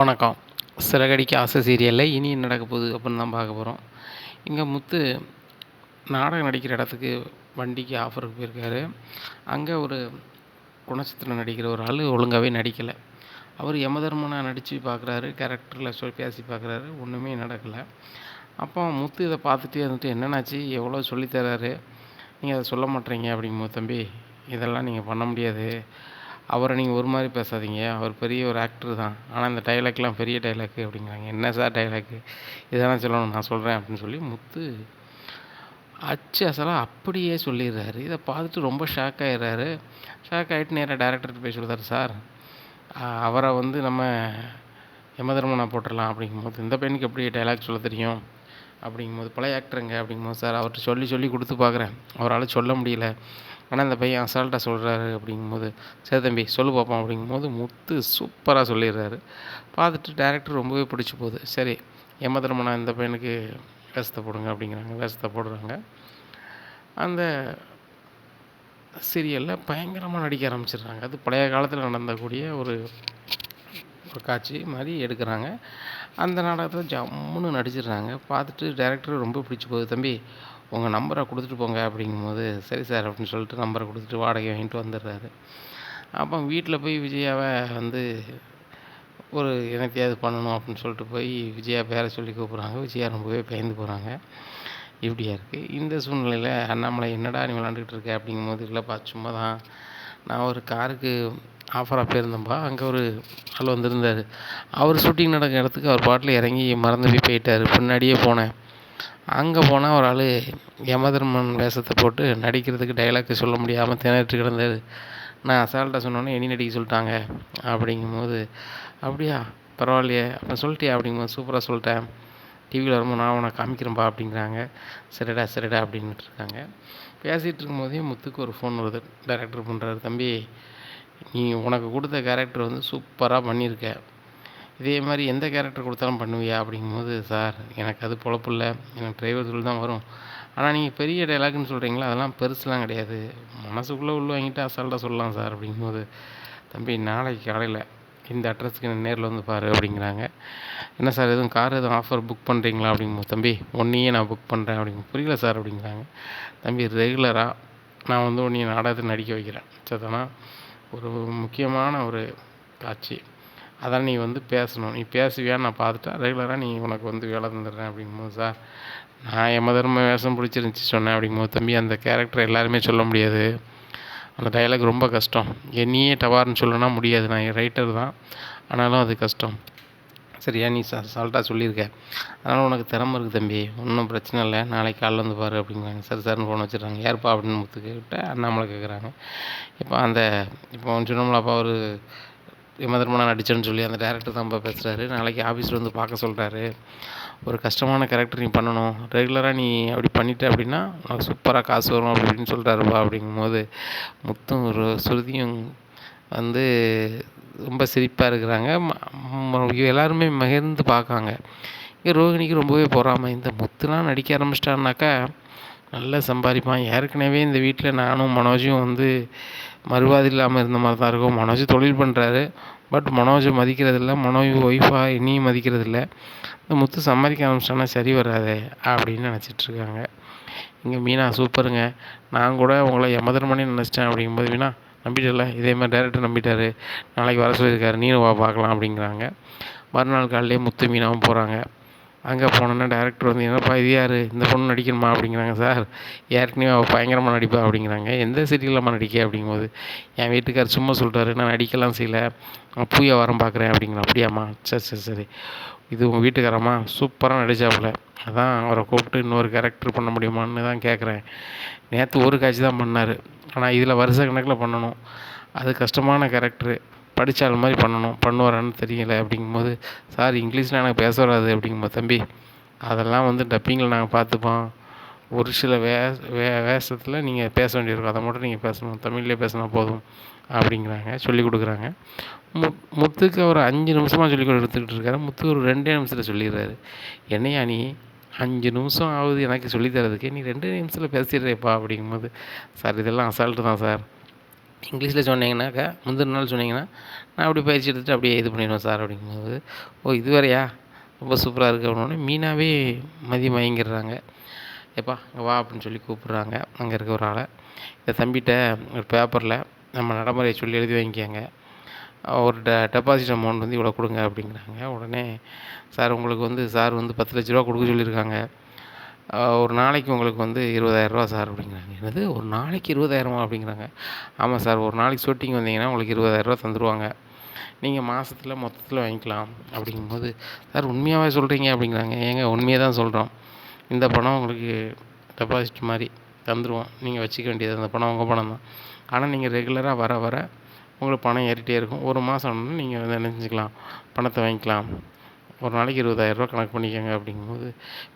வணக்கம். சிறகடிக்க ஆசை சீரியலில் இனி என்ன நடக்க போகுது அப்படின்னு தான் பார்க்க போகிறோம். இங்கே முத்து நாடகம் நடிக்கிற இடத்துக்கு வண்டிக்கு ஆஃபருக்கு போயிருக்காரு. அங்கே ஒரு குணச்சித்திரம் நடிக்கிற ஒரு ஆள் ஒழுங்காகவே நடிக்கலை. அவர் யமதர்மனாக நடித்து பார்க்குறாரு, கேரக்டரில் பேசி பார்க்குறாரு, ஒன்றுமே நடக்கலை. அப்போ முத்து இதை பார்த்துட்டே இருந்துட்டு, என்னென்னாச்சு, எவ்வளோ சொல்லித்தராரு, நீங்கள் அதை சொல்ல மாட்டேறீங்க அப்படிங்கும்போது, தம்பி இதெல்லாம் நீங்கள் பண்ண முடியாது, அவரை நீங்கள் ஒரு மாதிரி பேசாதீங்க, அவர் பெரிய ஒரு ஆக்டர் தான், ஆனால் இந்த டைலாக்லாம் பெரிய டைலாக்கு அப்படிங்கிறாங்க. என்ன சார் டைலாக்கு, இதெல்லாம் சொல்லணும், நான் சொல்கிறேன் அப்படின்னு சொல்லி முத்து அச்சு அசலாக அப்படியே சொல்லிடுறாரு. இதை பார்த்துட்டு ரொம்ப ஷாக் ஆகிடுறாரு. ஷாக் ஆகிட்டு நேராக டேரக்டர்கிட்ட போய் சொல்கிறார், சார் அவரை நம்ம யமதர்மனா போட்டுடலாம் அப்படிங்கும்போது, இந்த பையனுக்கு எப்படி டைலாக் சொல்ல தெரியும் அப்படிங்கும்போது, பழைய ஆக்டருங்க அப்படிங்கும்போது, சார் அவர்கிட்ட சொல்லி சொல்லி கொடுத்து பார்க்குறேன், அவரால் சொல்ல முடியல, ஆனால் இந்த பையன் அசால்ட்டாக சொல்கிறாரு அப்படிங்கும்போது, சரி தம்பி சொல்லு பார்ப்போம் அப்படிங்கும்போது முத்து சூப்பராக சொல்லிடுறாரு. பார்த்துட்டு டேரக்டர் ரொம்பவே பிடிச்சி போகுது. சரி யமதர்மனா இந்த பையனுக்கு வேஷத்தை போடுங்க அப்படிங்கிறாங்க. வேஷத்தை போடுறாங்க. அந்த சீரியலில் பயங்கரமாக நடிக்க ஆரம்பிச்சிடுறாங்க. அது பழைய காலத்தில் நடந்தக்கூடிய ஒரு காட்சி மாதிரி எடுக்கிறாங்க. அந்த நாடகத்தை ஜம்முன்னு நடிச்சிடுறாங்க. பார்த்துட்டு டேரக்டர் ரொம்ப பிடிச்சி போகுது. தம்பி உங்கள் நம்பரை கொடுத்துட்டு போங்க அப்படிங்கும்போது, சரி சார் அப்படின்னு சொல்லிட்டு நம்பரை கொடுத்துட்டு வாடகை வாங்கிட்டு வந்துடுறாரு. அப்போ வீட்டில் போய் விஜயாவை ஒரு என்னத்தையாவது பண்ணணும் அப்படின்னு சொல்லிட்டு போய் விஜயா பேரை சொல்லி கூப்பிட்றாங்க. விஜயா ரொம்பவே பயந்து போகிறாங்க. இப்படியா இருக்குது. இந்த சூழ்நிலையில் அண்ணாமலை, என்னடா நீ விளாண்டுக்கிட்டு இருக்க அப்படிங்கும்போது, இல்லைப்பா சும்மா தான், நான் ஒரு காருக்கு ஆஃபராக போயிருந்தேன்ப்பா, அங்கே ஒரு ஆள் வந்திருந்தார், அவர் ஷூட்டிங் நடக்கிற இடத்துக்கு அவர் பாட்டில் இறங்கி மறந்து போயிட்டார், பின்னாடியே போனேன், அங்கே போனால் ஒரு ஆள் யமதர்மன் வேஷத்தை போட்டு நடிக்கிறதுக்கு டைலாக்கு சொல்ல முடியாமல் திணறிட்டு கிடந்தார். நான் அசால்ட்டாக சொன்னோன்னே இனி நடிக்க சொல்லிட்டாங்க அப்படிங்கும்போது, அப்படியா பரவாயில்லையே அப்போ சொல்லிட்டியா அப்படிங்கும்போது, சூப்பராக சொல்லிட்டேன், டிவியில் வரும்போது நான் உனக்கு காமிக்கிறேன்ப்பா அப்படிங்கிறாங்க. சரிடா சரிடா அப்படின்ட்டு இருக்காங்க. பேசிகிட்டு இருக்கும்போதே முத்துக்கு ஒரு ஃபோன் வருது. டைரக்டர் பண்ணுறாரு, தம்பி நீ உனக்கு கொடுத்த கேரக்டர் சூப்பராக பண்ணியிருக்க, இதே மாதிரி எந்த கேரக்டர் கொடுத்தாலும் பண்ணுவியா அப்படிங்கும்போது, சார் எனக்கு அது பொழப்பு இல்லை, எனக்கு டிரைவர் சொல்லி தான் வரும், ஆனால் நீங்கள் பெரிய டைலாக்னு சொல்கிறீங்களா, அதெல்லாம் பெருசுலாம் கிடையாது, மனசுக்குள்ளே உள்ள வாங்கிட்டு அசால்ட்டாக சொல்லலாம் சார் அப்படிங்கும்போது, தம்பி நாளைக்கு காலையில் இந்த அட்ரஸுக்கு நேரில் வந்து பாரு அப்படிங்கிறாங்க. என்ன சார் எதுவும் கார் எதுவும் ஆஃபர் புக் பண்ணுறீங்களா அப்படிங்கும்போது, தம்பி ஒன்றையே நான் புக் பண்ணுறேன் அப்படிங்க. புரியல சார் அப்படிங்கிறாங்க. தம்பி ரெகுலராக நான் உன்னைய நாடகத்தில் நடிக்க வைக்கிறேன் சரிதானா, ஒரு முக்கியமான ஒரு காட்சி, அதான் நீ பேசணும், நீ பேசுவியான்னு நான் பார்த்துட்டா ரெகுலராக உனக்கு வேலை தந்துடுறேன் அப்படிங்கும்போது, சார் நான் யமதர்ம வேஷம் பிடிச்சிருந்துச்சி சொன்னேன் அப்படிங்கும்போது, தம்பி அந்த கேரக்டர் எல்லாருமே சொல்ல முடியாது, அந்த டைலாக் ரொம்ப கஷ்டம், என்னையே டவார்னு சொல்லனா முடியாது, நான் ரைட்டர் தான், ஆனாலும் அது கஷ்டம், சரியா நீ சால்ட்டாக சொல்லியிருக்க, அதனால் உனக்கு திறமை இருக்குது தம்பி, ஒன்றும் பிரச்சனை இல்லை, நாளைக்கு காலைல வந்து பாரு அப்படிங்கிறாங்க. சரி சார்னு ஃபோன் வச்சுட்றாங்க. யாருப்பா அப்படின்னு முத்துக்கிட்ட அண்ணாமலை கேட்குறாங்க. இப்போ சொன்னோம்லப்பா ஒரு யமதர்மனா நடிச்சேன்னு சொல்லி அந்த டேரக்டர் தான்ப்பா பேசுகிறாரு, நாளைக்கு ஆஃபீஸில் வந்து பார்க்க சொல்கிறாரு, ஒரு கஷ்டமான கேரக்டர் நீ பண்ணணும், ரெகுலராக நீ அப்படி பண்ணிட்ட அப்படின்னா உனக்கு சூப்பராக காசு வரும் அப்படி இப்படின்னு சொல்கிறாருப்பா அப்படிங்கும்போது, முத்தும் ஒரு சுருதியும் ரொம்ப சிரிப்பாக இருக்கிறாங்க. எல்லாருமே மகிழ்ந்து பார்க்காங்க. இங்கே ரோகிணிக்கு ரொம்பவே பொறாமை, இந்த முத்துலாம் நடிக்க ஆரம்பிச்சிட்டான்னாக்கா நல்லா சம்பாதிப்பான், ஏற்கனவே இந்த வீட்டில் நானும் மனோஜும் மறுவாதி இல்லாமல் இருந்த மாதிரி தான் இருக்கும், மனோஜ் தொழில் பண்ணுறாரு, பட் மனோஜை மதிக்கிறதில்ல, மனோஜ் ஒய்ஃபாக இனியும் மதிக்கிறதில்ல, இந்த முத்து சம்பாதிக்க ஆரம்பிச்சிட்டானா சரி வராது அப்படின்னு நினச்சிட்ருக்காங்க. இங்கே மீனா சூப்பருங்க, நான் கூட உங்களை யமதர்மனே நினச்சிட்டேன் அப்படிங்கும்போது, மீனா நம்பிட்டல, இதே மாதிரி டேரக்டர் நம்பிட்டார், நாளைக்கு வர சொல்லியிருக்காரு, நீனும் வா பார்க்கலாம் அப்படிங்கிறாங்க. மறுநாள் காலையிலே முத்து மீனாவும் போகிறாங்க. அங்கே போனோன்னா டேரக்டர் என்னப்பா இது யார், இந்த பொண்ணு நடிக்கணுமா அப்படிங்கிறாங்க. சார் ஏற்கனவே அவள் பயங்கரமாக நடிப்பா அப்படிங்கிறாங்க. எந்த சீரியலம்மா நடிக்க அப்படிங்கும்போது, என் வீட்டுக்கார் சும்மா சொல்லிட்டாரு, நான் நடிக்கலாம் செய்யலை, நான் பூயா வரம் பார்க்குறேன் அப்படிங்கிறேன். அப்படியாம்மா, சரி சரி சரி, இது உங்கள் வீட்டுக்காரம்மா சூப்பராக நடித்தாப்புல, அதான் அவரை கூப்பிட்டு இன்னொரு கேரக்டர் பண்ண முடியுமான்னு தான் கேட்குறேன், நேற்று ஒரு காட்சி தான் பண்ணார், ஆனால் இதில் வருஷ கணக்கில் பண்ணணும், அது கஷ்டமான கேரக்டரு, படித்தால் மாதிரி பண்ணுவாரான்னு தெரியல அப்படிங்கும்போது, சார் இங்கிலீஷில் எனக்கு பேச வராது அப்படிங்கும்போது, தம்பி அதெல்லாம் டப்பிங்கில் நாங்கள் பார்த்துப்போம், ஒரு சில வேஷத்தில் நீங்கள் பேச வேண்டியிருக்கும், அதை மட்டும் நீங்கள் பேசணும், தமிழ்லேயே பேசினா போதும் அப்படிங்கிறாங்க, சொல்லிக் கொடுக்குறாங்க. முத்துக்கு ஒரு 5 நிமிஷமாக சொல்லி கொடுத்துக்கிட்டு இருக்காரு. முத்து ஒரு 2 நிமிஷத்தில் சொல்லிடுறாரு. என்னையா நீ 5 நிமிஷம் ஆகுது எனக்கு சொல்லித்தரதுக்கு, நீ 2 நிமிஷத்தில் பேசிடுறேப்பா அப்படிங்கும்போது, சார் இதெல்லாம் அசால்ட்டு தான் சார், இங்கிலீஷில் சொன்னீங்கன்னாக்கா முந்தின நாள் சொன்னீங்கன்னா நான் அப்படி பயிற்சி எடுத்துகிட்டு அப்படியே இது பண்ணிடுவேன் சார் அப்படிங்கும்போது, ஓ இது வேறையா, ரொம்ப சூப்பராக இருக்குது அப்படின்னோடனே மீனாவே மயங்கிடுறாங்க. எப்பா இங்கே வா அப்படின்னு சொல்லி கூப்பிட்றாங்க அங்கே இருக்க ஒரு ஆளை. இந்த தம்பிகிட்ட ஒரு பேப்பரில் நம்ம நடைமுறையை சொல்லி எழுதி வாங்கிக்கோங்க, ஒரு டெபாசிட் அமௌண்ட் வந்து இவ்வளோ கொடுங்க அப்படிங்கிறாங்க. உடனே சார் உங்களுக்கு வந்து சார் வந்து 10 லட்ச ரூபா கொடுக்க சொல்லியிருக்காங்க, ஒரு நாளைக்கு உங்களுக்கு வந்து 20,000 சார் அப்படிங்கிறாங்க. என்னது ஒரு நாளைக்கு 20,000 அப்படிங்கிறாங்க. ஆமாம் சார், ஒரு நாளைக்கு ஷூட்டிங் வந்தீங்கன்னா உங்களுக்கு 20,000 தந்துடுவாங்க, நீங்கள் மாதத்தில் மொத்தத்தில் வாங்கிக்கலாம் அப்படிங்கும்போது, சார் உண்மையாகவே சொல்கிறீங்க அப்படிங்கிறாங்க. ஏங்க உண்மையாக தான் சொல்கிறோம், இந்த பணம் உங்களுக்கு டெபாசிட் மாதிரி தந்துடுவோம், நீங்கள் வச்சுக்க வேண்டியது அந்த பணம் உங்கள் பணம் தான். ஆனால் நீங்கள் ரெகுலராக வர வர உங்களுக்கு பணம் ஏறிட்டே இருக்கும். ஒரு மாதம் ஆனோடனே நீங்கள் வந்து என்ன செஞ்சுக்கலாம், பணத்தை வாங்கிக்கலாம். ஒரு நாளைக்கு 20,000 கணக்கு பண்ணிக்கோங்க அப்படிங்கும்போது,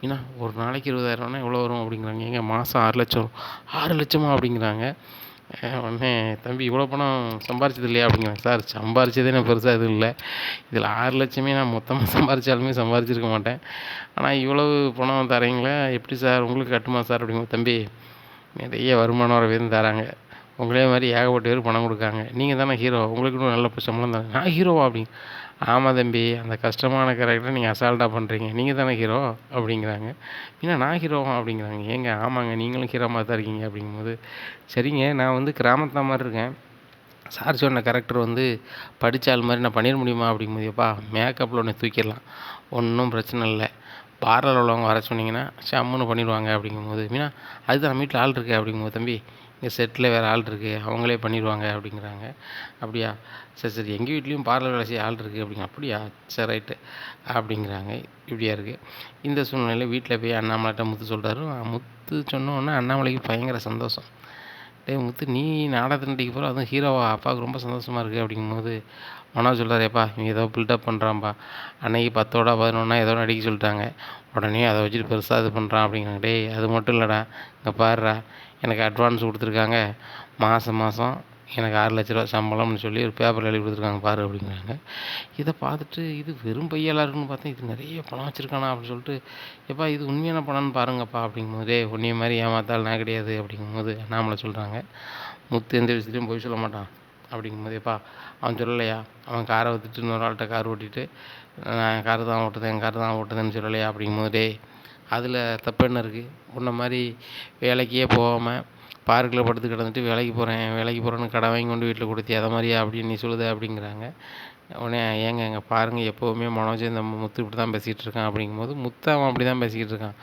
ஏன்னா ஒரு நாளைக்கு 20,000 எவ்வளோ வரும் அப்படிங்கிறாங்க. ஏங்க மாதம் 6 லட்சம். 6 லட்சமா அப்படிங்கிறாங்க. உடனே தம்பி இவ்வளோ பணம் சம்பாரிச்சது இல்லையா அப்படிங்கிறாங்க. சார் சம்பாரிச்சதே நான் பெருசாக எதுவும் இல்லை, இதில் 6 லட்சமே நான் மொத்தமாக சம்பாரித்தாலுமே சம்பாரிச்சிருக்க மாட்டேன், ஆனால் இவ்வளவு பணம் தரீங்களே எப்படி சார் உங்களுக்கு கட்டுமா சார் அப்படிங்கும்போது, தம்பி நிறைய வருமானம் வரவேன்னு தராங்க, உங்களே மாதிரி ஏகப்பட்ட பேர் பணம் கொடுக்காங்க, நீங்கள் தானே ஹீரோ, உங்களுக்கு இன்னும் நல்ல சம்பளம் தானே. நான் ஹீரோவா அப்படிங்க. ஆமாம் தம்பி, அந்த கஷ்டமான கேரக்டரை நீங்கள் அசால்ட்டாக பண்ணுறீங்க, நீங்கள் தானே ஹீரோ அப்படிங்கிறாங்க. ஏன்னா நான் ஹீரோவா அப்படிங்கிறாங்க. ஏங்க ஆமாங்க, நீங்களும் ஹீரோ மாதிரி தான் இருக்கீங்க அப்படிங்கும்போது, சரிங்க நான் வந்து கிராமத்தில் மாதிரி இருக்கேன், சார் சொன்ன கேரக்டர் வந்து படித்த ஆள் மாதிரி நான் பண்ணிட முடியுமா அப்படிங்கும்போது, எப்பா மேக்கப்பில் ஒன்று தூக்கிடலாம், ஒன்றும் பிரச்சனை இல்லை, பார்லர் உள்ளவங்க வர சொன்னீங்கன்னா ஷம்முன்னு பண்ணிடுவாங்க அப்படிங்கும்போது, மீனா அதுதான் நம்ம வீட்டில் ஆள் இருக்குது அப்படிங்கும்போது, தம்பி இங்கே செட்டில் வேறு ஆள் இருக்குது, அவங்களே பண்ணிடுவாங்க அப்படிங்கிறாங்க. அப்படியா, சரி சரி எங்கள் வீட்லேயும் பார்லர் வேலை செய்ய ஆள் இருக்குது அப்படிங்க. அப்படியா, சரி ரைட்டு அப்படிங்கிறாங்க. இப்படியா இருக்குது இந்த சூழ்நிலையில் வீட்டில் போய் அண்ணாமலைட்ட முத்து சொல்கிறாரு. முத்து சொன்னோன்னே அண்ணாமலைக்கு பயங்கர சந்தோஷம். டேய் முத்து, நீ நாடகத்தில் நடிக்க போகிற, அதுவும் ஹீரோவா, அப்பாவுக்கு ரொம்ப சந்தோஷமாக இருக்குது அப்படிங்கும்போது, மனோஜ் சொல்கிறார், ஏப்பா இவன் ஏதோ பில்டப் பண்ணுறான்ப்பா, அன்னைக்கு 10ஓட 11 ஏதோ நடிக்க சொல்லிட்டாங்க, உடனே அதை வச்சுட்டு பெருசாக இது பண்ணுறான் அப்படிங்கிறாங்க. டேய் அது மட்டும் இல்லைடா, இங்கே பாருடா, எனக்கு அட்வான்ஸ் கொடுத்துருக்காங்க, மாதம் மாதம் எனக்கு 6 லட்ச ரூபா சம்பளம்னு சொல்லி ஒரு பேப்பரில் எழுதி கொடுத்துருக்காங்க பாரு அப்படிங்கிறாங்க. இதை பார்த்துட்டு இது வெறும் பையெல்லாம் இருக்குன்னு பார்த்தேன், இது நிறைய பணம் வச்சுருக்கானா அப்படின்னு சொல்லிட்டு, எப்பா இது உண்மையான பணம்னு பாருங்கப்பா அப்படிங்கும்போதே, உன்னைய மாதிரி ஏமாத்தால் நான் கிடையாது அப்படிங்கும்போது அண்ணாமலை சொல்கிறாங்க. முத்து எந்த விஷயத்துலையும் போய் சொல்ல மாட்டான் அப்படிங்கும்போது, எப்பா அவன் சொல்லலையா, அவன் காரை விற்றுட்டு இன்னொரு ஆள்கிட்ட கார் ஓட்டிட்டு நான் காரு தான் ஓட்டுதேன், என் காரு தான் ஓட்டுதுன்னு சொல்லலையா அப்படிங்கும்போது, டே அதில் தப்பு என்ன இருக்குது, உன்ன மாதிரி வேலைக்கே போகாமல் பார்க்கில் படுத்து கிடந்துட்டு வேலைக்கு போகிறேன்னு கடை வாங்கி கொண்டு வீட்டில் கொடுத்தி, அதை மாதிரியா அப்படின்னு நீ சொல்லுத அப்படிங்கிறாங்க. உடனே ஏங்க இங்கே பாருங்கள், எப்போவுமே மனோஜ் இந்த முத்து இப்படி தான் பேசிகிட்டு இருக்கான் அப்படிங்கும்போது, முத்து அவன் அப்படி தான் பேசிக்கிட்டு இருக்கான்,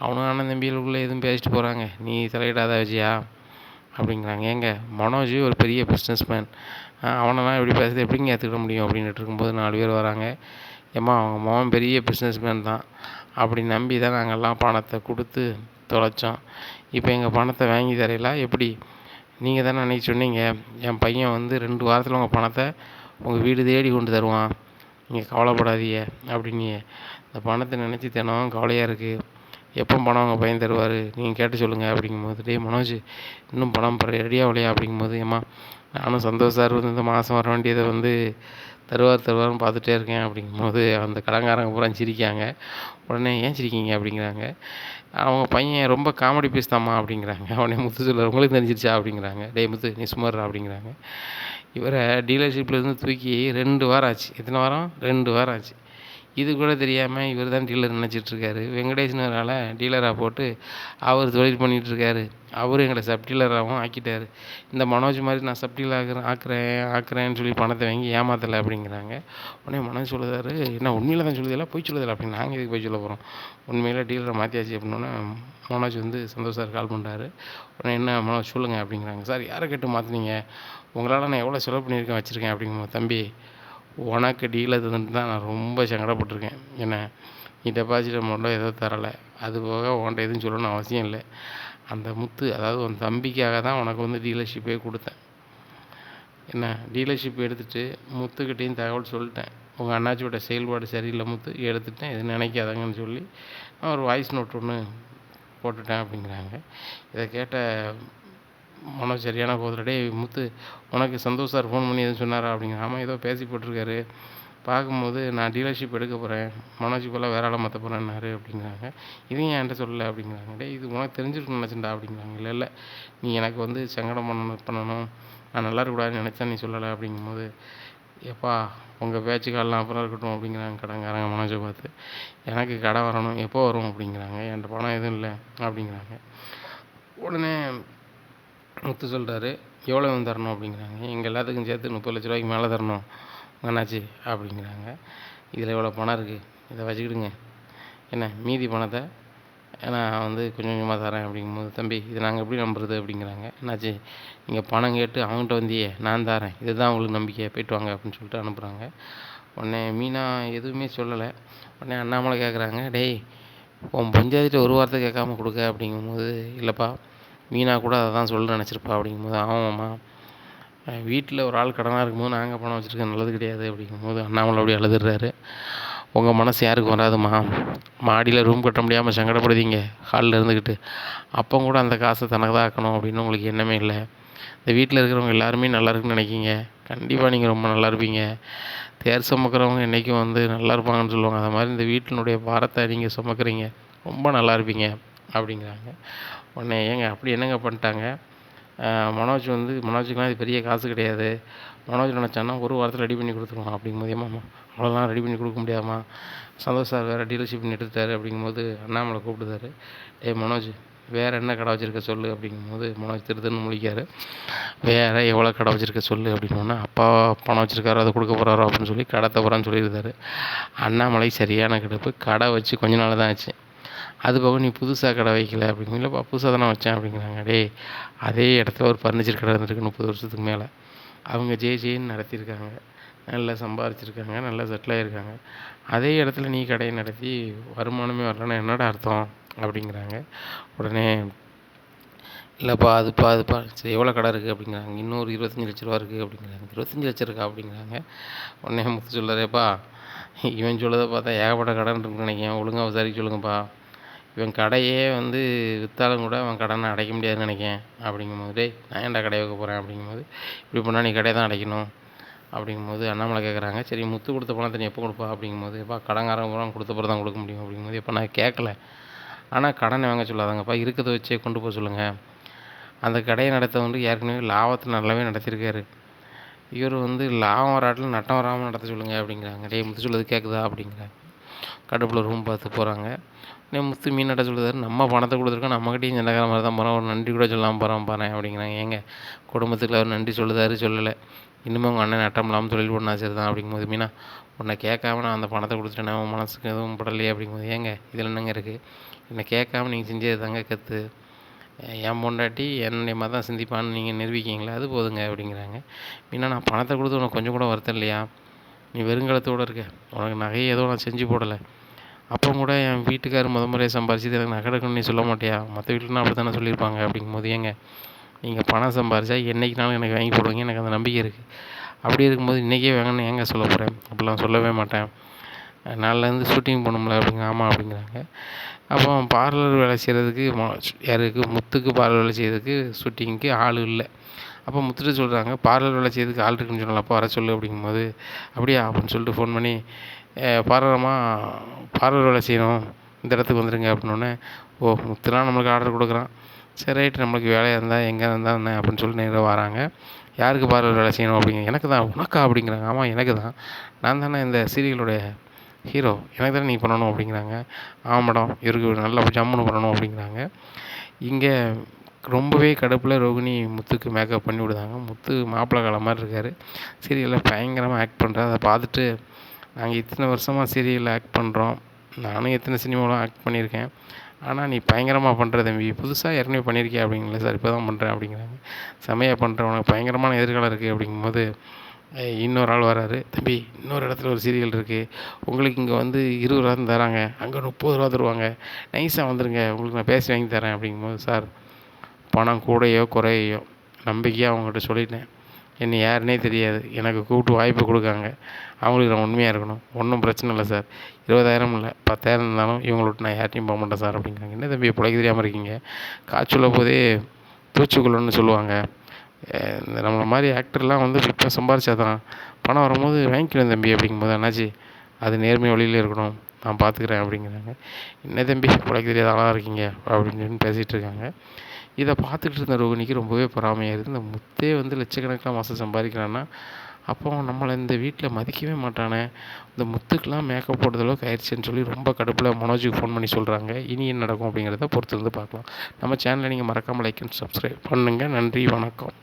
அவனும் அண்ணன் தம்பிகளுக்குள்ளே எதுவும் பேசிட்டு போகிறாங்க, நீ தலையிடாத விஜயா அப்படிங்கிறாங்க. ஏங்க மனோஜ் ஒரு பெரிய பிஸ்னஸ் மேன், அவனெல்லாம் எப்படி பேசுறது எப்படிங்க ஏற்றுக்கிட முடியும் அப்படின்ட்டு இருக்கும்போது 4 பேர் வராங்க. ஏம்மா அவங்க மகன் பெரிய பிஸ்னஸ் மேன் தான், அப்படி நம்பி தான் நாங்கள்லாம் பணத்தை கொடுத்து தொலைச்சோம், இப்போ எங்கள் பணத்தை வாங்கி தரையில எப்படி, நீங்கள் தானே அன்றைக்கி சொன்னீங்க என் பையன் வந்து 2 வாரத்தில் உங்கள் பணத்தை உங்கள் வீடு தேடி கொண்டு தருவான், நீங்கள் கவலைப்படாதீங்க அப்படின்னு. இந்த பணத்தை நினச்சி தினம் கவலையாக இருக்குது, எப்போ பணம் உங்கள் பையன் தருவார் நீங்கள் கேட்டு சொல்லுங்கள் அப்படிங்கும்போது, டே மனோஜ் இன்னும் பணம் ரெடியாக இல்லையா அப்படிங்கும்போது, ஏம்மா நானும் சந்தோஷம் சார் வந்து இந்த மாதம் வர வேண்டியதை வந்து தருவார்னு பார்த்துட்டே இருக்கேன் அப்படிங்கும்போது, அந்த கடன்காரங்க பூரா சிரிக்காங்க. உடனே ஏன் சிரிக்கிங்க அப்படிங்கிறாங்க. அவங்க பையன் ரொம்ப காமெடி பீஸ் தாம்மா அப்படிங்கிறாங்க. உடனே முத்து சொல்ல உங்களுக்கு தெரிஞ்சிருச்சா அப்படிங்கிறாங்க. டேய் முத்து நீ சும்மாறா அப்படிங்கிறாங்க. இவரை டீலர்ஷிப்லேருந்து தூக்கி 2 வாரம் ஆச்சு. எத்தனை வாரம், 2 வாரம் ஆச்சு. இது கூட தெரியாமல் இவர் தான் டீலர் நினச்சிட்ருக்காரு. வெங்கடேஷ்னரால் டீலராக போட்டு அவர் தொழில் பண்ணிகிட்ருக்காரு. அவரும் எங்களை சப் டீலராகவும் ஆக்கிட்டார். இந்த மனோஜ் மாதிரி நான் சப் டீலர் ஆக்குறேன்னு சொல்லி பணத்தை வாங்கி ஏமாத்தலை அப்படிங்கிறாங்க. உடனே மனோஜ் சொல்லுறாரு, என்ன உண்மையில தான் சொல்லுதில்ல போய் சொல்லுதில்ல அப்படின்னு. நாங்கள் இதுக்கு போய் சொல்ல போகிறோம், உண்மையில டீலரை மாற்றியாச்சு அப்படின்னோடனே மனோஜ் வந்து சந்தோஷ் சார் கால் பண்ணுறாரு. உடனே என்ன மனோஜ் சொல்லுங்கள் அப்படிங்கிறாங்க. சார் யாரை கேட்டு மாற்றினீங்க, உங்களால் நான் எவ்வளோ செலவு பண்ணியிருக்கேன் வச்சுருக்கேன் அப்படிங்கும்போது, தம்பி உனக்கு டீலர் தந்துட்டு தான் நான் ரொம்ப சங்கடப்பட்டிருக்கேன், என்ன நீ டெபாசிட் அமௌண்ட்டோ ஏதோ தரலை, அது போக உன்ட்ட எதுவும் சொல்லணும்னு அவசியம் இல்லை, அந்த முத்து அதாவது உன் தம்பிக்காக தான் உனக்கு வந்து டீலர்ஷிப்பே கொடுத்தேன், என்ன டீலர்ஷிப் எடுத்துகிட்டு முத்துக்கிட்டேயும் தகவல் சொல்லிட்டேன், உங்கள் அண்ணாச்சியோட செயல்பாடு சரியில்லை முத்து, எடுத்துட்டேன் எது நினைக்காதாங்கன்னு சொல்லி நான் ஒரு வாய்ஸ் நோட் ஒன்று போட்டுட்டேன் அப்படிங்கிறாங்க. இதை கேட்ட மனோஜ் சரியான கோதில், டே முத்து உனக்கு சந்தோஷ் சார் ஃபோன் பண்ணி எதுவும் சொன்னாரா அப்படிங்கிற. ஆமாம் ஏதோ பேசி போட்டிருக்காரு, பார்க்கும்போது நான் டீலர்ஷிப் எடுக்க போகிறேன், மனோஜ் போல் வேற ஆளை மாற்ற போகிறேன்னாரு அப்படிங்கிறாங்க. இதையும் என்கிட்ட சொல்லலை அப்படிங்கிறாங்க. டே இது உனக்கு தெரிஞ்சிருக்கணும்னு நினச்சேன்டா அப்படிங்கிறாங்க. இல்லை இல்லை நீ எனக்கு வந்து சங்கடம் பண்ணணும் நான் நல்லா இருக்கக்கூடாதுன்னு நினச்சா நீ சொல்லலை அப்படிங்கும்போது, எப்பா உங்கள் பேச்சுக்காலெலாம் அப்புறம் இருக்கட்டும் அப்படிங்கிறாங்க கடன்காரங்க மனோஜை பார்த்து. எனக்கு கடை வரணும், எப்போ வரும் அப்படிங்கிறாங்க. என்கிட்ட பணம் எதுவும் இல்லை அப்படிங்கிறாங்க. உடனே முத்து சொல்கிறாரு, எவ்வளோ தரணும் அப்படிங்கிறாங்க. எங்கள் எல்லாத்துக்கும் சேர்த்து 30 லட்ச ரூபாய்க்கு மேலே தரணும் அண்ணாச்சி அப்படிங்கிறாங்க. இதில் இவ்வளோ பணம் இருக்குது, இதை வச்சுக்கிடுங்க, என்ன மீதி பணத்தை நான் கொஞ்சம் கொஞ்சமாக தரேன் அப்படிங்கும்போது, தம்பி இதை நாங்கள் எப்படி நம்புறது அப்படிங்கிறாங்க. என்னாச்சு, நீங்கள் பணம் கேட்டு அவங்ககிட்ட வந்தியே, நான் தரேன், இதுதான் உங்களுக்கு நம்பிக்கை, போய்ட்டு வாங்க அப்படின்னு சொல்லிட்டு அனுப்புகிறாங்க. உடனே மீனா எதுவுமே சொல்லலை. உடனே அண்ணாமலை கேட்குறாங்க, டேய் உன் பஞ்சாயத்து ஒரு வார்த்தை கேட்காம கொடுக்க அப்படிங்கும்போது, இல்லைப்பா மீனா கூட அதை தான் சொல்ல நினச்சிருப்பா அப்படிங்கும்போது, ஆமாம்மா வீட்டில் ஒரு ஆள் கடனாக இருக்கும்போது நாங்கள் பணம் வச்சுருக்கேன் நல்லது கிடையாது அப்படிங்கும்போது அண்ணாமலை அப்படி அழுதுடுறாரு. உங்கள் மனசு யாருக்கு வராதுமா, மாடியில் ரூம் கட்ட முடியாமல் சங்கடப்படுதீங்க ஹாலில் இருந்துக்கிட்டு, அப்போ கூட அந்த காசை தனக்கு தான் ஆக்கணும் அப்படின்னு உங்களுக்கு எண்ணமே இல்லை. இந்த வீட்டில் இருக்கிறவங்க எல்லாருமே நல்லா இருக்குன்னு நினைக்கிங்க, கண்டிப்பாக நீங்கள் ரொம்ப நல்லா இருப்பீங்க. தேர் சுமக்கிறவங்க என்றைக்கும் நல்லா இருப்பாங்கன்னு சொல்லுவாங்க, அது மாதிரி இந்த வீட்டினுடைய பாரத்தை நீங்கள் சுமக்கிறீங்க, ரொம்ப நல்லா இருப்பீங்க அப்படிங்கிறாங்க. உடனே ஏங்க அப்படி என்னங்க பண்ணிட்டாங்க, மனோஜுக்குலாம் இது பெரிய காசு கிடையாது, மனோஜ் நினச்சான்னா ஒரு வாரத்தில் ரெடி பண்ணி கொடுத்துருவான் அப்படிங்கும்போது, ஏமாம்மா அவ்வளோதான் ரெடி பண்ணி கொடுக்க முடியாமா, சந்தோஷ் சார் வேறு டீலர்ஷிப் பண்ணி எடுத்துட்டாரு அப்படிங்கும்போது அண்ணாமலை கூப்பிடுதாரு, மனோஜ் வேறு என்ன கடை வச்சுருக்க சொல்லு அப்படிங்கும்போது மனோஜ் திருதுன்னு முழிக்காரு. வேறு எவ்வளோ கடை வச்சுருக்க சொல்லு அப்படின்னோன்னா, அப்பா பணம் வச்சுருக்காரோ அதை கொடுக்க போகிறாரோ அப்படின்னு சொல்லி கடை தப்புறான்னு சொல்லியிருந்தாரு. அண்ணாமலை சரியான கிடப்பு, கடை வச்சு கொஞ்ச நாள் தான் ஆச்சு, அது போக நீ புதுசாக கடை வைக்கல அப்படிங்க. இல்லைப்பா புதுசாக தானே வச்சேன் அப்படிங்கிறாங்க. அதே இடத்துல ஒரு ஃபர்னிச்சர் கடை இருந்திருக்கு 30 வருஷத்துக்கு மேலே, அவங்க ஜேன்னு நடத்தியிருக்காங்க, நல்லா சம்பாரிச்சிருக்காங்க, நல்லா செட்டில் ஆகிருக்காங்க. அதே இடத்துல நீ கடையை நடத்தி வருமானமே வரலன்னா என்னடா அர்த்தம் அப்படிங்கிறாங்க. உடனே இல்லைப்பா அதுப்பா சரி எவ்வளோ கடை இருக்குது அப்படிங்கிறாங்க. இன்னொரு 25 லட்ச ரூபா இருக்குது அப்படிங்கிறாங்க. 25 லட்சம் இருக்கா அப்படிங்கிறாங்க. உடனே முத்து சொல்கிறாரேப்பா, இவன் சொல்லதை பார்த்தா ஏகப்பட்ட கடன் இருக்குன்னு நினைக்கிறேன், ஒழுங்காக விசாரிக்க சொல்லுங்கப்பா, இவன் கடையே விற்றாலும் கூட அவன் கடனை அடைக்க முடியாதுன்னு நினைக்கிறேன் அப்படிங்கும்போது, நான் ஏன்டா கடையை வைக்க போகிறேன் அப்படிங்கும்போது, இப்படி பண்ணால் நீ கடையை தான் அடைக்கணும் அப்படிங்கும்போது அண்ணாமலை கேட்குறாங்க, சரி முத்து கொடுத்த பணத்தை நீ எப்போ கொடுப்பா அப்படிங்கும்போது, எப்பா கடன்காரன் பூரா கொடுத்த பிறகு தான் கொடுக்க முடியும் அப்படிங்கும்போது, எப்போ நான் கேட்கல, ஆனால் கடனை வாங்க சொல்லாதாங்கப்பா, இருக்கிறத வச்சே கொண்டு போக சொல்லுங்கள். அந்த கடையை நடத்த ஏற்கனவே லாபத்தை நல்லாவே நடத்தியிருக்காரு, இவர் லாபம் வராட்டில் நட்டம் வராமல் நடத்த சொல்லுங்கள் அப்படிங்கிறாங்க. முத்து சொல்லுது கேட்குதா அப்படிங்கிறாங்க. கடுப்பில் ரூம் பார்த்து போகிறாங்க. முத்து மீனாட்ட சொல்லுதாரு, நம்ம பணத்தை கொடுத்துருக்கோம், நம்மகிட்டையும் சொந்தக்கார மாதிரி தான் போகிறோம், ஒரு நன்றி கூட சொல்லாமல் பாரு அப்படிங்கிறாங்க. ஏங்க குடும்பத்துக்கு அவர் நன்றி சொல்லுதாரு சொல்லலை, இன்னுமே உங்கள் அண்ணன் நட்டம் இல்லாமல் தொழில் பண்ணா சரி தான் அப்படிங்கும்போது, மீனா உன்னை கேட்காம நான் அந்த பணத்தை கொடுத்துட்டேன், உன் மனசுக்கு எதுவும் படலையே அப்படிங்கும்போது, ஏங்க இதில் என்னங்க இருக்குது, என்னை கேட்காம நீங்கள் செஞ்சது தாங்க கற்று, என் பொண்டாட்டி என்னுடைய மாதிரி தான் சிந்திப்பான்னு நீங்கள் நிரூபிக்கிங்களா, அது போதுங்க அப்படிங்கிறாங்க. மீனா நான் பணத்தை கொடுத்து உனக்கு கொஞ்சம் கூட வருத்தம் இல்லையா, நீ வெறுங்காலத்தோடு இருக்க, உனக்கு நகையை ஏதோ நான் செஞ்சு போடலை, அப்போ கூட என் வீட்டுக்காரர் முறையாக சம்பாரிச்சு எனக்கு நகை எடுக்கணும்னு நீ சொல்ல மாட்டியா, மற்ற வீட்டிலனா அப்படி தானே சொல்லியிருப்பாங்க அப்படிங்கும்போது, ஏங்க நீங்கள் பணம் சம்பாரிச்சா என்றைக்குனாலும் எனக்கு வாங்கி போடுவீங்க, எனக்கு அந்த நம்பிக்கை இருக்குது, அப்படி இருக்கும்போது இன்றைக்கே வாங்கன்னு ஏங்க சொல்ல போகிறேன், அப்படிலாம் சொல்லவே மாட்டேன், நாளிலேருந்து ஷூட்டிங் போகணும்ல அப்படிங்க. ஆமாம் அப்படிங்கிறாங்க. அப்போ பார்லர் வேலை செய்கிறதுக்கு யாருக்கு முத்துக்கு பார்லர் வேலை செய்கிறதுக்கு ஷூட்டிங்க்கு ஆள் இல்லை. அப்போ முத்துட்டு சொல்கிறாங்க, பார்லர் வேலை செய்கிறதுக்கு ஆள் இருக்குன்னு சொன்னால அப்போ வர சொல்லு அப்படிங்கும்போது, அப்படியா அப்படின்னு சொல்லிட்டு ஃபோன் பண்ணி, பார்லர் வேலை செய்யணும், இந்த இடத்துக்கு வந்துடுங்க அப்படின்னோடனே, ஓ முத்துலாம் நம்மளுக்கு ஆர்டர் கொடுக்குறான், சரி ரைட்டு நம்மளுக்கு வேலையாக இருந்தால் எங்கே இருந்தால் என்ன அப்படின்னு சொல்லிட்டு நேராக வராங்க. யாருக்கு பார்லர் வேலை செய்யணும் அப்படிங்க. எனக்கு தான். உனக்கா அப்படிங்கிறாங்க. ஆமாம் எனக்கு தான், நான் தானே இந்த சீரியலுடைய ஹீரோ, எனக்கு தானே நீங்கள் பண்ணணும் அப்படிங்கிறாங்க. ஆமாம் மேடம் இவருக்கு நல்லா ஜம்முன்னு பண்ணணும் அப்படிங்கிறாங்க. இங்கே ரொம்பவே கடுப்பில் ரோகிணி முத்துக்கு மேக்கப் பண்ணி விடுதாங்க. முத்து மாப்பிள்ளை காலம் மாதிரி இருக்கார், சீரியலில் பயங்கரமாக ஆக்ட் பண்ணுறாரு. அதை பார்த்துட்டு, நாங்கள் இத்தனை வருஷமாக சீரியலில் ஆக்ட் பண்ணுறோம், நானும் எத்தனை சினிமாவெலாம் ஆக்ட் பண்ணியிருக்கேன், ஆனால் நீ பயங்கரமாக பண்ணுற தம்பி, புதுசாக ஏற்கனவே பண்ணியிருக்கேன் அப்படிங்களா சார், இப்போ தான் பண்ணுறேன் அப்படிங்கிறாங்க. செமையாக பண்ணுறேன், உனக்கு பயங்கரமான எதிர்காலம் இருக்குது அப்படிங்கும்போது, இன்னொரு ஆள் வராரு, தம்பி இன்னொரு இடத்துல ஒரு சீரியல் இருக்குது, உங்களுக்கு இங்கே 20 ரூபா தராங்க, அங்கே 30 ரூபா தருவாங்க, நைஸாக வந்துடுங்க, உங்களுக்கு நான் பேசி வாங்கி தரேன் அப்படிங்கும்போது, சார் பணம் கூடையோ குறையோ நம்பிக்கையாக அவங்ககிட்ட சொல்லிட்டேன், என்னை யாருன்னே தெரியாது, எனக்கு கூப்பிட்டு வாய்ப்பு கொடுக்காங்க, அவங்களுக்கு நான் உண்மையாக இருக்கணும், ஒன்றும் பிரச்சனை இல்லை சார், 20,000 இல்லை 10,000 இருந்தாலும் இவங்களோட நான் யார்ட்டையும் போக மாட்டேன் சார் அப்படிங்கிறாங்க. என்ன தம்பி பிழைக்க தெரியாமல் இருக்கீங்க, காய்ச்சல போதே தூச்சுக்குள்ளன்னு சொல்லுவாங்க, இந்த நம்மளை மாதிரி ஆக்டர்லாம் இப்போ சம்பாரிச்சா தான் பணம் வரும்போது வாங்கிக்கிறேன் தம்பி அப்படிங்கும்போது, என்னாச்சு அது நேர்மை வழியில் இருக்கணும், நான் பார்த்துக்கிறேன் அப்படிங்கிறாங்க. என்ன தம்பி பிழைக்க தெரியாத ஆளாக இருக்கீங்க அப்படின்னு பேசிகிட்டு இருக்காங்க. இதை பார்த்துட்டு இருந்த ரோகிணிக்கு ரொம்பவே பொறாமையாயிருது. இந்த முத்தே வந்து லட்சக்கணக்கில் மாதம் சம்பாதிக்கிறான்னா, அப்போ நம்மளை இந்த வீட்டில் மதிக்கவே மாட்டானே, இந்த முத்துக்கெலாம் மேக்கப் போடுற அளவுக்கு ஆயிடுச்சுன்னு சொல்லி ரொம்ப கடுப்பில் மனோஜுக்கு ஃபோன் பண்ணி சொல்கிறாங்க. இனி என்ன நடக்கும் அப்படிங்கிறத பொறுத்து வந்து பார்க்கலாம். நம்ம சேனலை நீங்கள் மறக்காமல் லைக் அண்ட் சப்ஸ்கிரைப் பண்ணுங்கள். நன்றி, வணக்கம்.